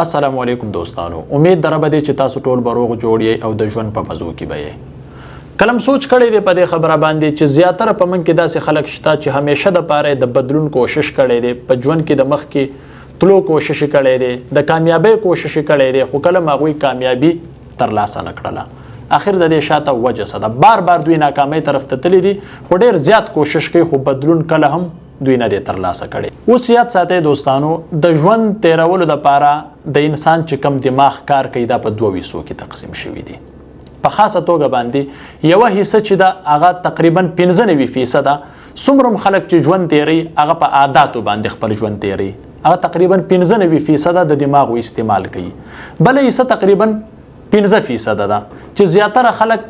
السلام علیکم دوستانو، امید در بده چې تاسو ټول بروغ جوړی او د ژوند په مزو کې به کلم سوچ کړی دی په دې خبره باندې چې زیاتره په من کې داسې خلک شته چې همیشه د پاره د بدلون کوشش کړی دی، په ژوند کې د مخ کې تلو کوشش کړی دی، د کامیابی کوشش کړی دی، خو کله هغوی کامیابی ترلاسه نه کړله. اخر د دې شاته وجه څه ده؟ بار بار دوی ناکامۍ طرف ته تللی دي، خو ډېر زیات کوشش کوي خو بدلون کله هم دوی نه دی ترلاسه کړي. اوس یاد ساتئ دوستانو، د ژوند تیرولو دپاره د انسان چې کم دماغ کار کوي دا په دوه حصو کې تقسیم شوي دي. په خاصه توګه باندې یوه حصه چې ده هغه تقریبا 95% څومره خلک چې ژوند تیری هغه په عاداتو باندې خپل ژوند تیری، هغه تقریبا 95% د دماغ استعمال کوي. بله حصه تقریبا 15% ده چې زیاتره خلک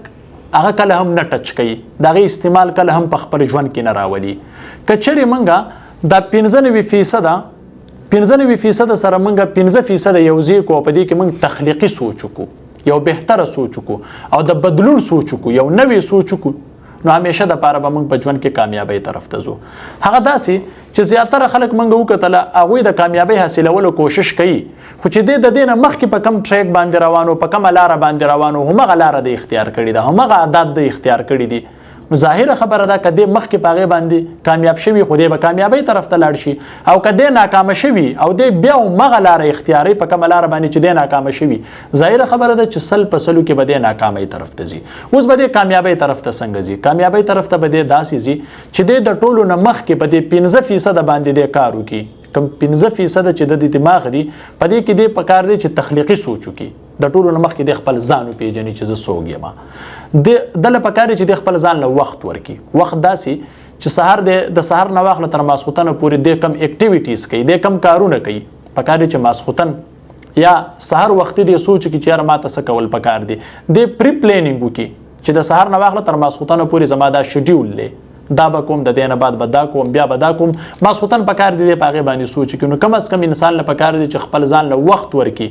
هغه کله هم نه ټچ کوي، د هغې استعمال کله هم په خپل ژوند کې نه راولي. که چیرې موږ دا 95% سره موږ 15% یو ځای کو، په دې کې موږ تخلیقي سوچ وکړو، یو بهتره سوچ وکړو او د بدلون سوچ وکړو، یو نوی سوچ وکړو، نو همیشه د پاره به موږ په ژوند کې کامیابی طرف ته ځو. هغه داسې چې زیاتره خلک موږ وکتله هغوی د کامیابی حاصلولو کوشش کوي، خو چې د دې نه مخکې په کم ټریک باندې روانو، په کومه لاره باندې روانو، همغه لاره د اختیار کړې ده، همغه عادات د اختیار کړي دي. نو ظاهره خبره ده که دې مخکې په هغې باندې کامیاب شوي خو دې به کامیابۍ طرف ته لاړ شي، او که دې ناکامه شوي او دې بیا همغه لاره اختیاري په کومه لاره باندې چې دې ناکامه شوي، ظاهره خبره ده چې 100% کې به دې ناکامۍ طرف ته ځي. اوس به دې کامیابۍ طرف ته څنګه ځي؟ کامیابۍ طرف ته به دې داسې ځي چې دې د ټولو نه مخکې په دې 15% باندې دې کار وکړي. کم 15% چې د دماغ دي په دې کې دې پکار دی چې تخلیقي سوچ وکړي، د ټولو نه مخکې د خپل ځان وپېژني چې زه څوک یم. دله پکار دی چې د خپل ځان له وخت ورکړي، وخت داسې چې سهار د سهار نه واخله تر ماسخوتنه پورې د کم اکټیویټیز کوي، د کم کارونه کوي. پکار دی چې ماسخوتن یا سهار وختي د سوچ کې چې یاره ماته څه کول پکار دی، د پری پلانینګ وکړي چې د سهار نه واخله تر ماسخوتنه پورې زما دا شیډیول دی، دا به کوم، د دې نه بعد به دا کوم، بیا به دا کوم. ماسخوتن پکار دی په هغې باندې سوچ وکړي. نو کم از کم انسان له پکار دی چې خپل ځان له وخت ورکړي،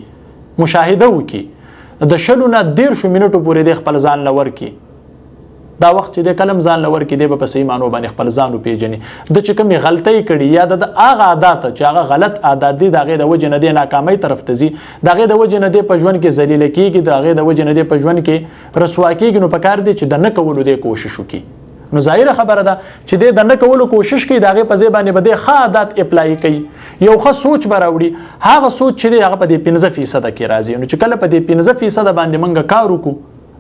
مشاهده وکړي، د 20 نه 13 منټو پورې د خپل ځان له ورکړي. دا وخت چې د کلم ځان له ورکړي دی به په صحیح معنو باندې خپل ځان وپېژني. د چې کومې غلطۍ کړي یا د هغه عادات چې هغه غلط عادات دي د هغې د وجې نه دی ناکامۍ طرف ته ځي، د هغې د وجې نه دی په ژوند کې ذلیله کېږي، د هغې د وجې نه دی په ژوند کې رسوا کېږي. نو پکار دی چې د نه کولو دی کوشش وکړي. نو ظاهره خبره ده چې د نه کولو کوشش کوي، د هغې په ځای باندې به د ښه عادات اپلای کوي، یو ښه سوچ به راوړي. هغه سوچ چې دی هغه په دې 15% کې راځي. نو چې کله په دې 15% باندې موږ کار وکړو،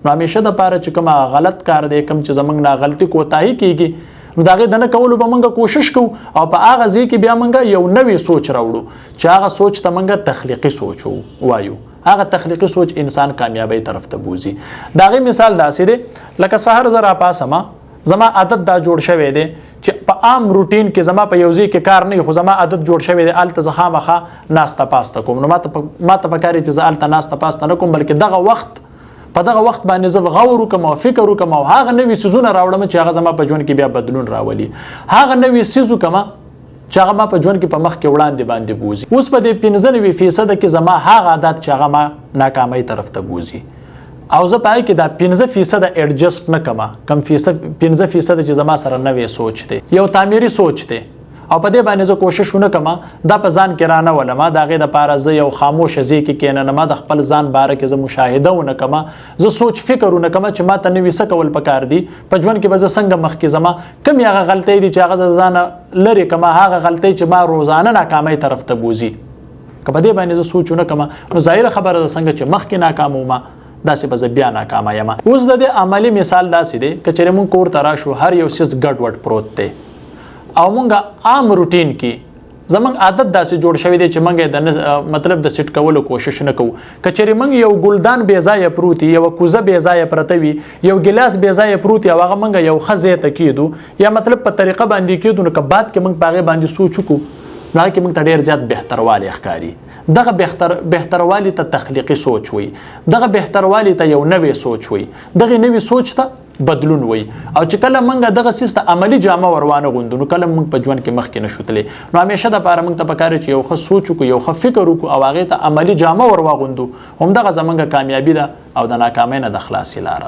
نو همیشه دپاره چې کوم غلط کار دی، کوم چې زموږ نه غلطي کوتاهي کېږي، نو د هغې د نه کولو به موږ کوشش کوو او په هغه ځای کې بیا موږ یو نوی سوچ راوړو چې هغه سوچ ته موږ تخلیقي سوچ وایو. هغه تخلیقي سوچ انسان کامیابۍ طرف ته بوځي. د هغې مثال داسې دی لکه سهار زه راپاسمه، زما عادت دا جوړ شوی دی چې په عام روټین کې زما په یو ځای کې کار نه وي، خو زما عادت جوړ شوی دی هلته زه خامخا ناسته پاسته کوم. نو ماته پکار دی چې زه هلته ناسته پاسته نه کوم، بلکې دغه وخت په دغه وخت باندې زه غور وکړم او فکر وکړم او هغه نوي څیزونه راوړم چې هغه زما په ژوند کې بیا بدلون راولي. هغه نوي څیز وکړم چې هغه ما په ژوند کې په مخ کې وړاندې باندې بوځي. اوس په دې 95% کې زما هغه عادت چې هغه ما ناکامۍ طرف ته بوځي، او زه په هغې کې دا 15% ایډجسټ نه کړم. کم 15% چې زما سره نوی سوچ دی، یو تعمیري سوچ دی، او په دې باندې زه کوشش ونه کړم دا په ځان کې رانه ولم. د هغې دپاره زه یو خاموشه ځای کې کښېننم، د خپل ځان باره کې زه مشاهده ونه کړم، زه سوچ فکر ونه کړم چې ما ته نوي څه کول پکار دي، په ژوند کې به زه څنګه مخکې ځم، کومې هغه غلطۍ دي چې هغه زه ځانه لرې کړم، هغه غلطۍ چې ما روزانه ناکامۍ طرف ته بوځي. که په دې باندې زه سوچ ونه کړم، نو ظاهره خبره ده څنګه چې مخکې ناکام وم داسې به زه بیا ناکامه یم. اوس د دې عملي مثال داسې دی که چېرې مونږ کور ته راشو، هر یو څیز ګډوډ پروت دی او مونږ عام روټین کې زمونږ عادت داسې جوړ شوی دی چې مونږ د مطلب د سیټ کولو کوشش نه کوو. که چېرې مونږ یو ګلدان بې ځایه پروت وي، یوه کوزه بې ځایه پرته وي، یو ګیلاس بې ځایه پروت وي او هغه مونږ یو ښه ځای ته کېدو یا مطلب په طریقه باندې کېدو، نو که بعد کې مونږ په هغې باندې سوچ وکړو، نو هغې کې مونږ ته ډېر زیات بهتروالی ښکاري. دغه بهتروالی ته تخلیقي سوچ وي، دغه بهتروالی ته یو نوی سوچ وي، دغه نوی سوچ ته بدلون وي. او چې کله موږ دغه څیز ته عملي جامه وروانه غوندو، نو کله موږ په ژوند کې مخکې نه شو تللی. نو همیشه دپاره موږ ته پکار چې یو ښه سوچ وکړو، یو ښه فکر وکړو او هغې ته عملي جامه ور واغوندو. همدغه زموږ کامیابي ده او د ناکامۍ نه د خلاصې لاره ده.